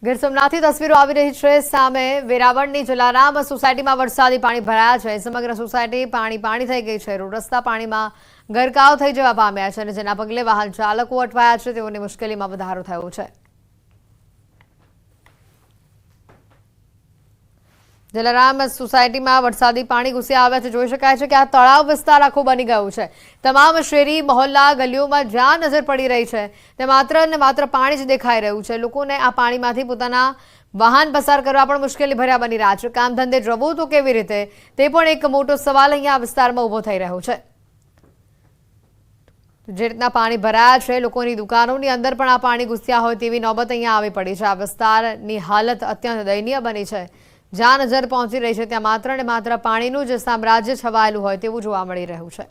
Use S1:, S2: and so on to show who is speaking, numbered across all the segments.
S1: ગીર સોમનાથથી તસવીરો આવી રહી છે સામે વેરાવળની જલારામ સોસાયટીમાં વરસાદી પાણી ભરાયા છે। સમગ્ર સોસાયટી પાણી થઈ ગઈ છે। રોડ રસ્તા પાણીમાં ગરકાવ થઈ જવા પામ્યા છે અને જેના પગલે વાહન ચાલકો અટવાયા છે। તેઓની મુશ્કેલીમાં વધારો થયો છે। જલારામ સોસાયટીમાં વરસાદી પાણી ઘૂસી આવ્યા છે। જોઈ શકાય છે કે આ તળાવ વિસ્તાર આખો બની ગયો છે। તમામ શેરી મહોલ્લા ગલીઓમાં જ્યાં નજર પડી રહી છે તે માત્ર ને માત્ર પાણી જ દેખાઈ રહ્યું છે। લોકોને આ પાણીમાંથી પોતાના વાહન પસાર કરવા પણ મુશ્કેલી ભર્યા બની રહ્યા છે। કામ ધંધે જવું તો કેવી રીતે તે પણ એક મોટો સવાલ અહીંયા વિસ્તારમાં ઊભો થઈ રહ્યો છે। જે રીતના પાણી ભરાયા છે લોકોની દુકાનોની અંદર પણ આ પાણી ઘૂસ્યા હોય તેવી નોબત અહીંયા આવી પડી છે। આ વિસ્તારની હાલત અત્યંત દયનીય બની છે। જ્યાં નજર પહોંચી રહી છે ત્યાં માત્ર ને માત્ર પાણીનું જ સામ્રાજ્ય છવાયેલું હોય તેવું જોવા મળી રહ્યું છે।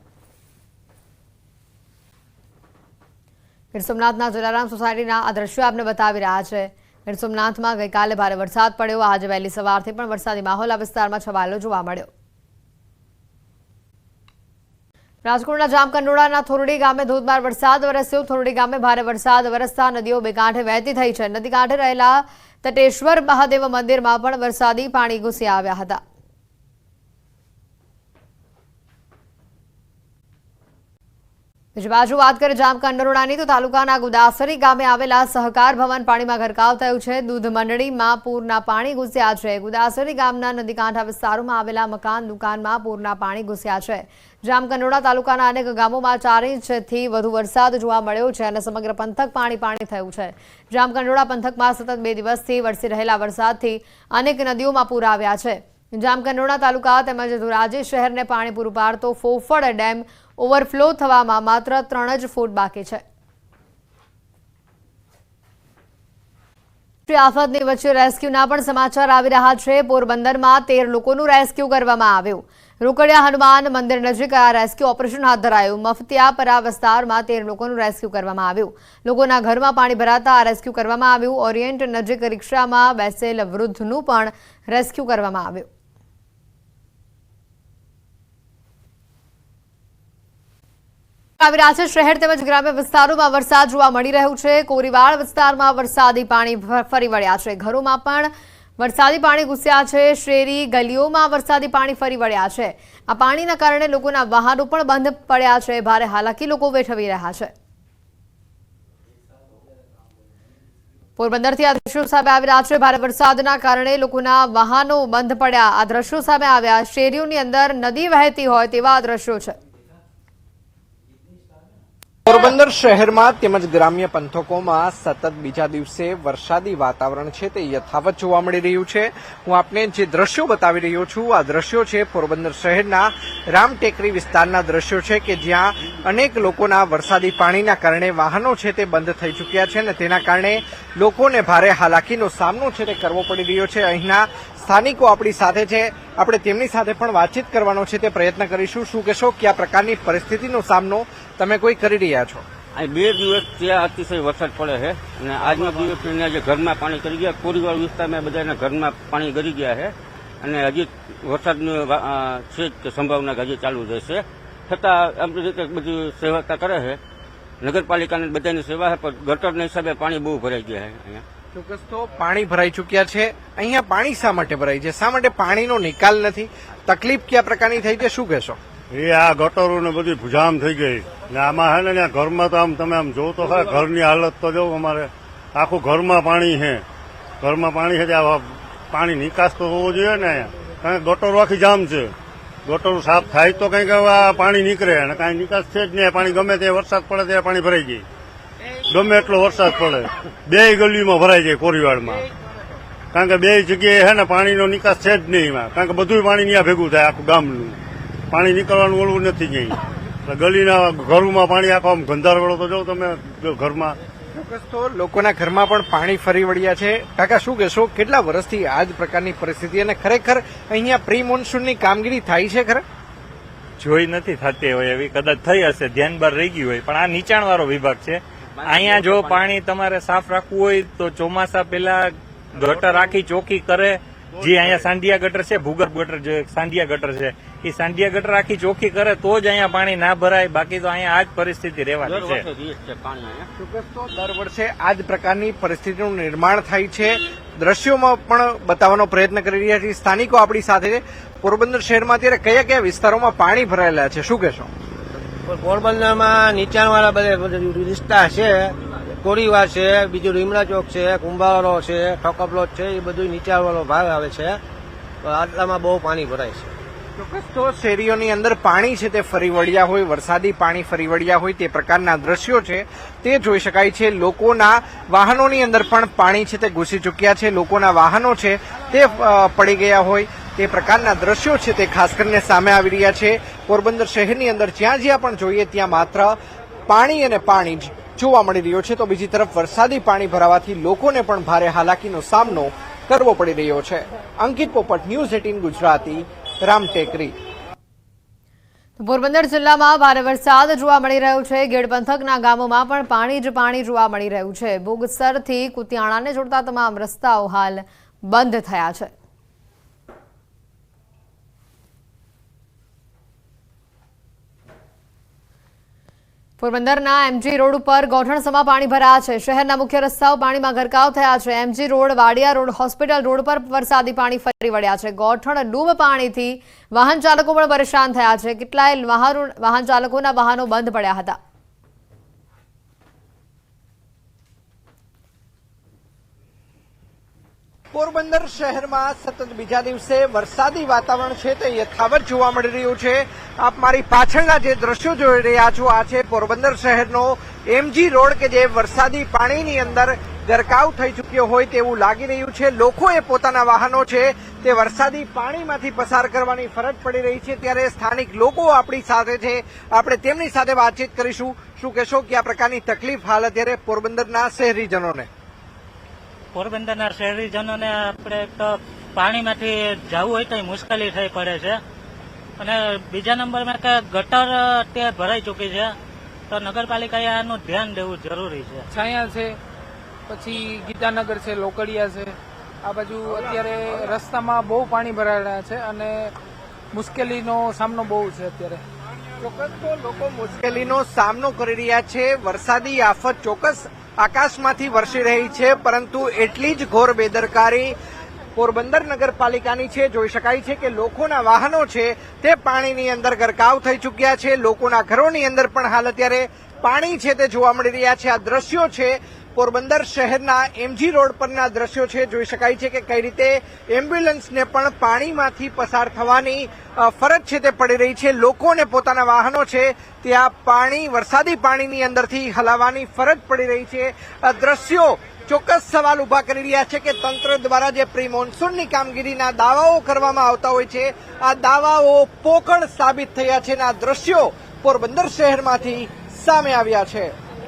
S1: ગીર સોમનાથના જલારામ સોસાયટીના આ દ્રશ્યો આપને બતાવી રહ્યા છે। ગીર સોમનાથમાં ગઈકાલે ભારે વરસાદ પડ્યો। આજે વહેલી સવારથી પણ વરસાદી માહોલ આ વિસ્તારમાં છવાયેલો જોવા મળ્યો। રાજકોટના જામકંડોળાના થોરડી ગામે ધોધમાર વરસાદ વરસ્યો। થોરડી ગામે ભારે વરસાદ વરસતા નદીઓ બે કાંઠે વહેતી થઈ છે। નદી કાંઠે રહેલા તટેશ્વર મહાદેવ મંદિરમાં પણ વરસાદી પાણી ઘૂસી આવ્યા હતા। બીજી બાજુ વાત કરીએ જામકંડોરણાની તો તાલુકાના ગુદાસરી ગામે આવેલા સહકાર ભવન પાણીમાં ગરકાવ થયું છે। દૂધ મંડળીમાં પૂરના પાણી ઘૂસ્યા છે। ગુદાસરી ગામના નદીકાંઠા વિસ્તારોમાં આવેલા મકાન દુકાનમાં પૂરના પાણી ઘૂસ્યા છે। જામકંડોરણા તાલુકાના અનેક ગામોમાં 4 ઇંચથી વધુ વરસાદ જોવા મળ્યો છે અને સમગ્ર પંથક પાણી થયું છે। જામકંડોરણા પંથકમાં સતત 2 દિવસથી વરસી રહેલા વરસાદથી અનેક નદીઓમાં પૂર આવ્યા છે। જામકંડોરણા તાલુકા તેમજ ધોરાજી શહેરને પાણી પૂરું પાડતો ફોફળ ડેમ ઓવરફ્લો થવામાં માત્ર 3 જ ફૂટ બાકી છે। આફતની વચ્ચે રેસ્ક્યુના પણ સમાચાર આવી રહ્યા છે। પોરબંદરમાં 13 લોકોનું રેસ્ક્યુ કરવામાં આવ્યું। રોકડિયા હનુમાન મંદિર નજીક આ રેસ્ક્યુ ઓપરેશન હાથ ધરાયું। મફતિયાપરા વિસ્તારમાં 13 લોકોનું રેસ્ક્યુ કરવામાં આવ્યું। લોકોના ઘરમાં પાણી ભરાતા આ રેસ્ક્યુ કરવામાં આવ્યું। ઓરિયન્ટ નજીક રિક્ષામાં બેસેલ વૃદ્ધનું પણ રેસ્ક્યુ કરવામાં આવ્યું। આવી રહ્યા છે શહેર તેમજ ગ્રામ્ય વિસ્તારોમાં વરસાદ જોવા મળી રહ્યું છે। કોરીવાડ વિસ્તારમાં વરસાદી પાણી ફરી વળ્યા છે। ઘરોમાં પણ વરસાદી પાણી ઘૂસ્યા છે। શેરી ગલીઓમાં વરસાદી પાણી ફરી વળ્યા છે। આ પાણીના કારણે લોકોના વાહનો પણ બંધ પડ્યા છે। ભારે હાલાકી લોકો વેઠવી રહ્યા છે। પોરબંદરથી આ દ્રશ્યો સામે આવી રહ્યા છે। ભારે વરસાદના કારણે લોકોના વાહનો બંધ પડ્યા આ દ્રશ્યો સામે આવ્યા। શેરીઓની અંદર નદી વહેતી હોય તેવા દ્રશ્યો છે।
S2: પોરબંદર શહેરમાં તેમજ ગ્રામ્ય પંથકોમાં સતત બીજા દિવસે વરસાદી વાતાવરણ છે તે યથાવત જોવા મળી રહ્યું છે। હું આપને જે દ્રશ્યો બતાવી રહ્યો છું આ દ્રશ્યો છે પોરબંદર શહેરના રામટેકરી વિસ્તારના દ્રશ્યો છે કે જ્યાં અનેક લોકોના વરસાદી પાણીના કારણે વાહનો છે તે બંધ થઈ ચૂક્યા છે અને તેના કારણે લોકોને ભારે હાલાકીનો સામનો છે તે કરવો પડી રહ્યો છે। અહીંના સ્થાનિકો આપણી સાથે છે। આપણે તેમની સાથે પણ વાતચીત કરવાનો છે તે પ્રયત્ન કરીશું। શું કહેશો કયા પ્રકારની પરિસ્થિતિનો સામનો તમે કોઈ કરી રહ્યા છો?
S3: અહીં 2 દિવસ ત્યાં અતિશય વરસાદ પડે છે અને આજનો દિવસ જે ઘરમાં પાણી કરી ગયા કોરીવાડ વિસ્તારમાં બધાના ઘરમાં પાણી ગરી ગયા છે અને હજી વરસાદની છે કે સંભાવના હજી ચાલુ રહેશે। છતાં આપણી રીતે બધી સેવા કરે છે નગરપાલિકાની બધાની સેવા છે પણ ગટરના હિસાબે પાણી બહુ ભરાઈ ગયા છે અહીંયા।
S2: ચોક્કસ તો પાણી ભરાઈ ચૂક્યા છે। અહીંયા પાણી શા માટે ભરાય છે? શા માટે પાણીનો નિકાલ નથી? તકલીફ કયા પ્રકારની થઈ છે શું કહેશો?
S4: આ ગટરો ને બધી ભુજામ થઈ ગઈ ને આમાં છે ને ઘરમાં તો આમ તમે આમ જોવો તો ખરા ઘરની હાલત તો જો અમારે આખું ઘરમાં પાણી છે। ઘરમાં પાણી છે ત્યાં પાણી નિકાસ તો હોવો જોઈએ ને અહીંયા કારણ કે ગટરો આખી જામ છે। ગટરો સાફ થાય તો કંઈક પાણી નીકળે અને કાંઈ નિકાસ છે જ નહીં। પાણી ગમે ત્યાં વરસાદ પડે ત્યાં પાણી ભરાઈ જાય। ગમે એટલો વરસાદ પડે 2 ગલીમાં ભરાઈ જાય કોરીવાડમાં કારણ કે 2 જગ્યાએ છે ને પાણીનો નિકાસ છે જ નહીં એમાં કારણ કે બધું પાણી ત્યાં ભેગું થાય આખું ગામનું પાણી નીકળવાનું ઓળવું નથી ક્યાંય। ગલીના ઘરોમાં પાણી આખો આમ ગંધાર વળો તો જો તમે ઘરમાં
S2: ચોક્કસ તો લોકોના ઘરમાં પણ પાણી ફરી વળ્યા છે। કાકા શું કહેશો કેટલા વર્ષથી આ જ પ્રકારની પરિસ્થિતિ અને ખરેખર અહીંયા પ્રી મોન્સૂનની કામગીરી થાય છે? ખરે
S5: જોઈ નથી થતી હોય એવી કદાચ થઈ હશે ધ્યાન બહાર રહી ગયું હોય પણ આ નીચાણવાળો વિભાગ છે। અહીંયા જો પાણી તમારે સાફ રાખવું હોય તો ચોમાસા પહેલા ગટર આખી ચોખ્ખી કરે જે અહીંયા સાંઢિયા ગટર છે, ભૂગર્ભ ગટર જે સાંઢિયા ગટર છે, એ સાંઢિયા ગટર આખી ચોખ્ખી કરે તો જ અહીંયા પાણી ના ભરાય, બાકી તો અહીંયા આ જ પરિસ્થિતિ રહેવાની
S3: દર
S5: છે.
S3: વર્ષે રીત છે પાણી અહીંયા.
S2: ચોક્કસ તો દર વર્ષે આ જ પ્રકારની પરિસ્થિતિનું નિર્માણ થાય છે. દ્રશ્યોમાં પણ બતાવવાનો પ્રયત્ન કરી રહ્યા છીએ. સ્થાનિકો આપણી સાથે છે. પોરબંદર શહેરમાં અત્યારે કયા કયા વિસ્તારોમાં પાણી ભરાયેલા છે, શું કહેશો?
S6: પોરબંદરમાં નીચાણવાળા બધા વિસ્તાર છે, કોરીવા છે, બીજું રીમડા ચોક છે, કુંભારો છે, ઠોકપલોટ છે, એ બધું નીચાણવાળો ભાગ આવે છે. તો આટલામાં બહુ પાણી ભરાય છે.
S2: ચોક્કસ તો શેરીઓની અંદર પાણી છે તે ફરી વળ્યા હોય, વરસાદી પાણી ફરી વળ્યા હોય તે પ્રકારના દ્રશ્યો છે તે જોઈ શકાય છે. લોકોના વાહનોની અંદર પણ પાણી છે તે ઘૂસી ચૂક્યા છે, લોકોના વાહનો છે તે પડી ગયા હોય તે પ્રકારના દ્રશ્યો છે તે ખાસ કરીને સામે આવી રહ્યા છે. પોરબંદર શહેરની અંદર જ્યાં જ્યાં પણ જોઈએ ત્યાં માત્ર પાણી અને પાણી જ જોવા મળી રહ્યો છે. તો બીજી તરફ વરસાદી પાણી ભરાવાથી લોકોને પણ ભારે હાલાકીનો સામનો કરવો પડી રહ્યો છે. અંકિત પોપટ, ન્યૂઝ 18 ગુજરાતી, રામટેકરી.
S1: પોરબંદર જિલ્લામાં ભારે વરસાદ જોવા મળી રહ્યો છે. ગેડ પંથકના ગામોમાં પણ પાણી જ પાણી જોવા મળી રહ્યું છે. બોગસરથી કુતિયાણાને જોડતા તમામ રસ્તાઓ હાલ બંધ થયા છે. પોરબંદરના એમજી રોડ ઉપર ગોઠણસમાં પાણી ભરાયા છે. શહેરના મુખ્ય રસ્તાઓ પાણીમાં ગરકાવ થયા છે. MG road, Wadia road, hospital road પર વરસાદી પાણી ફરી વળ્યા છે. ગોઠણ ડૂબ પાણીથી વાહન ચાલકો પણ પરેશાન થયા છે. કેટલાય વાહન ચાલકોના વાહનો બંધ પડ્યા હતા.
S2: પોરબંદર શહેરમાં સતત બીજા દિવસે વરસાદી વાતાવરણ છે તે યથાવત જોવા મળી રહ્યું છે. આપ મારી પાછળના જે દ્રશ્યો જોઈ રહ્યા છો આ છે પોરબંદર શહેરનો એમજી રોડ કે જે વરસાદી પાણીની અંદર ગરકાવ થઈ ચૂક્યો હોય તેવું લાગી રહ્યું છે. લોકોએ પોતાના વાહનો છે તે વરસાદી પાણીમાંથી પસાર કરવાની ફરજ પડી રહી છે. ત્યારે સ્થાનિક લોકો આપણી સાથે છે, આપણે તેમની સાથે વાતચીત કરીશું. શું કહેશો કે આ પ્રકારની તકલીફ હાલ અત્યારે પોરબંદરના શહેરીજનોને?
S7: પોરબંદરના શહેરીજનોને આપણે તો પાણીમાંથી જવું હોય તો મુશ્કેલી થઈ પડે છે. અને બીજા નંબરમાં કે ગટર અત્યારે ભરાઈ ચૂકી છે, તો નગરપાલિકાએ આનું ધ્યાન દેવું જરૂરી છે.
S8: છાયા છે, પછી ગીતાનગર છે, લોકડિયા છે, આ બાજુ અત્યારે રસ્તામાં બહુ પાણી ભરાયેલા છે અને મુશ્કેલીનો સામનો બહુ છે અત્યારે.
S2: ચોક્કસ તો લોકો મુશ્કેલીનો સામનો કરી રહ્યા છે. વરસાદી આફત ચોક્કસ આકાશમાંથી વરસી રહી છે, પરંતુ એટલી જ ઘોર બેદરકારી પોરબંદર નગરપાલિકાની છે. જોઈ શકાય છે કે લોકોના વાહનો છે તે પાણીની અંદર ગરકાવ થઈ ચૂક્યા છે. લોકોના ઘરોની અંદર પણ હાલ અત્યારે પાણી છે તે જોવા મળી રહ્યા છે. આ દ્રશ્યો છે પોરબંદર શહેરના એમજી રોડ પરના દ્રશ્યો છે. જોઈ શકાય છે કે કઈ રીતે એમ્બ્યુલન્સને પણ પાણીમાંથી પસાર થવાની ફરજ છે તે પડી રહી છે. લોકોને પોતાના વાહનો છે ત્યાં પાણી, વરસાદી પાણીની અંદરથી હલાવવાની ફરજ પડી રહી છે. આ દ્રશ્યો ચોક્કસ સવાલ ઉભા કરી રહ્યા છે કે તંત્ર દ્વારા જે પ્રી મોન્સૂનની કામગીરીના દાવાઓ કરવામાં આવતા હોય છે આ દાવાઓ પોકળ સાબિત થયા છે. આ દ્રશ્યો પોરબંદર શહેરમાંથી સામે આવ્યા છે.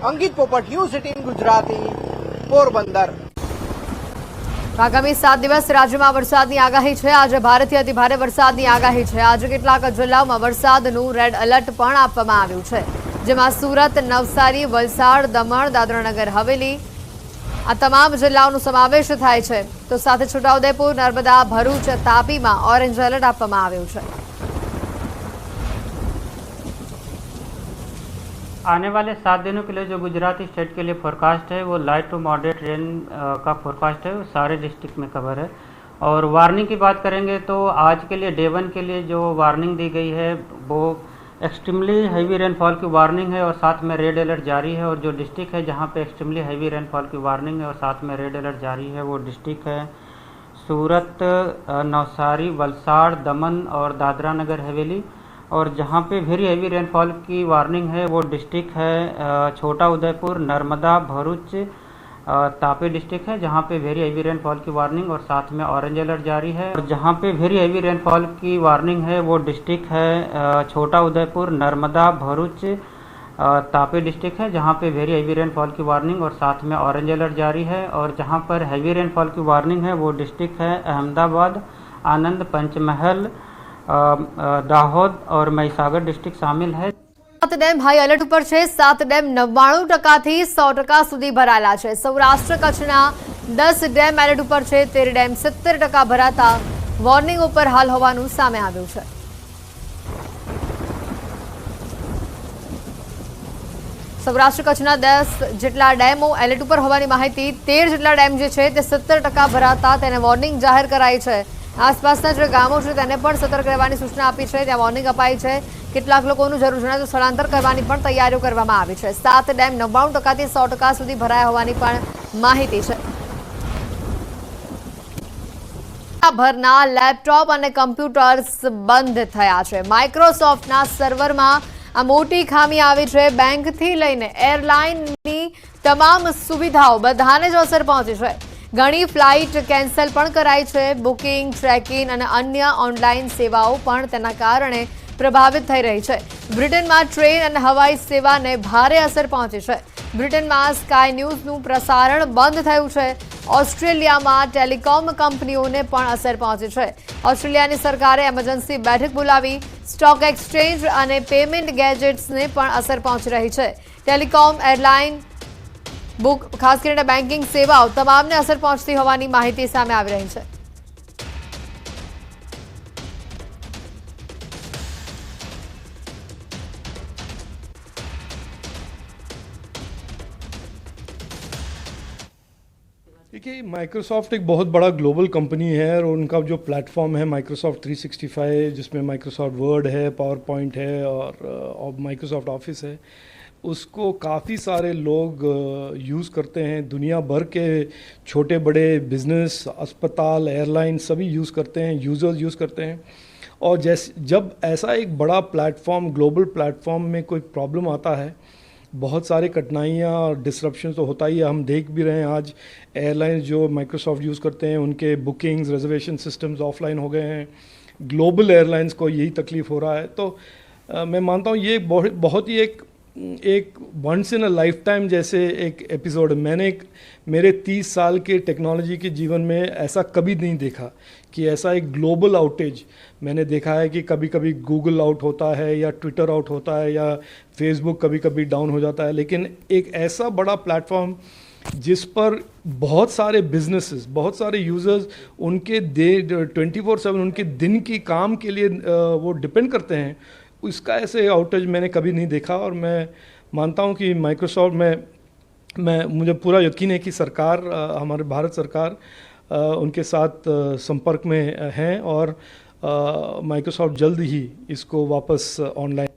S2: અંકિત પોપટ, ન્યૂઝ 18 ગુજરાતી, પોરબંદર.
S1: આગામી 7 દિવસ રાજ્યમાં વરસાદની આગાહી છે. આજે ભારેથી અતિભારે વરસાદની આગાહી છે. આજે કેટલાક જિલ્લાઓમાં વરસાદનું રેડ એલર્ટ પણ આપવામાં આવ્યું છે, જેમાં સુરત, નવસારી, વલસાડ, દમણ, દાદરાનગર હવેલી આ તમામ જિલ્લાઓનો સમાવેશ થાય છે. તો સાથે છોટાઉદેપુર, નર્મદા, ભરૂચ, તાપીમાં ઓરેન્જ એલર્ટ આપવામાં આવ્યું છે.
S9: आने वाले 7 दिनों के लिए जो गुजरात स्टेट के लिए फोरकास्ट है वो लाइट टू मॉडरेट रेन का फोरकास्ट है, वो सारे डिस्ट्रिक्ट में कवर है. और वार्निंग की बात करेंगे तो आज के लिए डे 1 के लिए जो वार्निंग दी गई है वो एक्सट्रीमली हैवी रेनफॉल की वार्निंग है और साथ में रेड अलर्ट जारी है. और जो डिस्ट्रिक्ट है जहाँ पे एक्सट्रीमली हैवी रेनफॉल की वार्निंग है और साथ में रेड अलर्ट जारी है वो डिस्ट्रिक्ट है सूरत, नवसारी, वलसाड़, दमन और दादरा नगर हवेली. और जहाँ पे वेरी हैवी रेनफॉल की वार्निंग है वो डिस्ट्रिक्ट है छोटा उदयपुर, नर्मदा, भरूच, तापी डिस्ट्रिक्ट है जहाँ पे वेरी हैवी रेनफॉल की वार्निंग और साथ में ऑरेंज अलर्ट जारी है. और जहाँ पे वेरी हैवी रेनफॉल की वार्निंग है वो डिस्ट्रिक्ट है छोटा उदयपुर, नर्मदा, भरूच, तापी डिस्ट्रिक्ट है जहाँ पे वेरी हैवी रेनफॉल की वार्निंग और साथ में ऑरेंज अलर्ट जारी है. और जहाँ पर हैवी रेनफॉल की वार्निंग है वो डिस्ट्रिक्ट है अहमदाबाद, आनंद, पंचमहल, दाहोद और મહીસાગર ડિસ્ટ્રિક્ટ સામેલ है.
S1: 7 ડેમ હાઈ એલર્ટ ઉપર છે. 7 ડેમ 99% થી 100% સુધી ભરાયેલા છે. સૌરાષ્ટ્ર કચ્છના 10 ડેમ એલર્ટ ઉપર છે, 13 ડેમ 70% ભરાતા વોર્નિંગ ઉપર હાલ હોવાનું સામે આવ્યું છે. સૌરાષ્ટ્ર કચ્છના 10 જેટલા ડેમો એલર્ટ ઉપર હોવાની માહિતી, 13 જેટલા ડેમ જે છે તે 70% ભરાતા તેને વોર્નિંગ જાહેર કરાઈ છે. આસપાસના જે ગામો છે તેને પણ સતર્ક રહેવાની સૂચના આપી છે, ત્યાં વોર્નિંગ અપાઈ છે. કેટલાક લોકોનું જરૂર જણાય તો સ્થળાંતર કરવાની પણ તૈયારીઓ કરવામાં આવી છે. 7 ડેમ 99% થી 100% સુધી ભરાયા હોવાની પણ માહિતી છે. ભરના લેપટોપ અને કમ્પ્યુટર્સ બંધ થયા છે. માઇક્રોસોફ્ટના સર્વરમાં આ મોટી ખામી આવી છે. બેંકથી લઈને એરલાઇનની તમામ સુવિધાઓ બધાને જ અસર પહોંચી છે. ઘણી ફ્લાઇટ કેન્સલ પણ કરાઈ છે. બુકિંગ, ટ્રેકિંગ અને અન્ય ઓનલાઈન સેવાઓ પણ તેના કારણે પ્રભાવિત થઈ રહી છે. બ્રિટનમાં ટ્રેન અને હવાઈ સેવાને ભારે અસર પહોંચી છે. બ્રિટનમાં સ્કાય ન્યૂઝનું પ્રસારણ બંધ થયું છે. ઓસ્ટ્રેલિયામાં ટેલિકોમ કંપનીઓને પણ અસર પહોંચી છે. ઓસ્ટ્રેલિયાની સરકારે એમરજન્સી બેઠક બોલાવી. સ્ટોક એક્સચેન્જ અને પેમેન્ટ ગેજેટ્સને પણ અસર પહોંચી રહી છે. ટેલિકોમ, એરલાઇન, બુક, ખાસ કરીને બેન્કિંગ સેવાઓ તમામને અસર પહોંચતી હોવાની માહિતી સામે આવી રહી છે.
S10: देखिए, माइक्रोसॉफ्ट एक बहुत बड़ा ग्लोबल कंपनी है और उनका जो प्लेटफॉर्म है माइक्रोसॉफ्ट 365, जिसमें माइक्रोसॉफ्ट वर्ड है, पावर पॉइंट है और माइक्रोसॉफ्ट ऑफिस है, उसको काफ़ी सारे लोग यूज़ करते हैं. दुनिया भर के छोटे बड़े बिजनेस, अस्पताल, एयरलाइन सभी यूज़ करते हैं, यूज़र्स यूज़ करते हैं. और जब ऐसा एक बड़ा प्लेटफॉर्म, ग्लोबल प्लेटफॉर्म में कोई प्रॉब्लम आता है, बहुत सारी कठिनाइयाँ और डिसरप्शन तो होता ही है. हम देख भी रहे हैं आज एयरलाइंस जो माइक्रोसॉफ्ट यूज़ करते हैं उनके बुकिंग्स, रिजर्वेशन सिस्टम्स ऑफलाइन हो गए हैं. ग्लोबल एयरलाइंस को यही तकलीफ़ हो रहा है. तो मैं मानता हूँ ये बहुत ही एक once in a lifetime जैसे एक एपिसोड. मैंने मेरे 30 साल के टेक्नोलॉजी के जीवन में ऐसा कभी नहीं देखा कि ऐसा एक ग्लोबल आउटेज. मैंने देखा है कि कभी कभी गूगल आउट होता है या ट्विटर आउट होता है या फेसबुक कभी कभी डाउन हो जाता है, लेकिन एक ऐसा बड़ा प्लेटफॉर्म जिस पर बहुत सारे बिजनेसेस, बहुत सारे यूज़र्स उनके 24/7 उनके दिन की काम के लिए वो डिपेंड करते हैं, इसका ऐसे आउटेज मैंने कभी नहीं देखा. और मैं मानता हूँ कि माइक्रोसॉफ्ट में मुझे पूरा यकीन है कि सरकार, हमारे भारत सरकार उनके साथ संपर्क में हैं और माइक्रोसॉफ्ट जल्द ही इसको वापस ऑनलाइन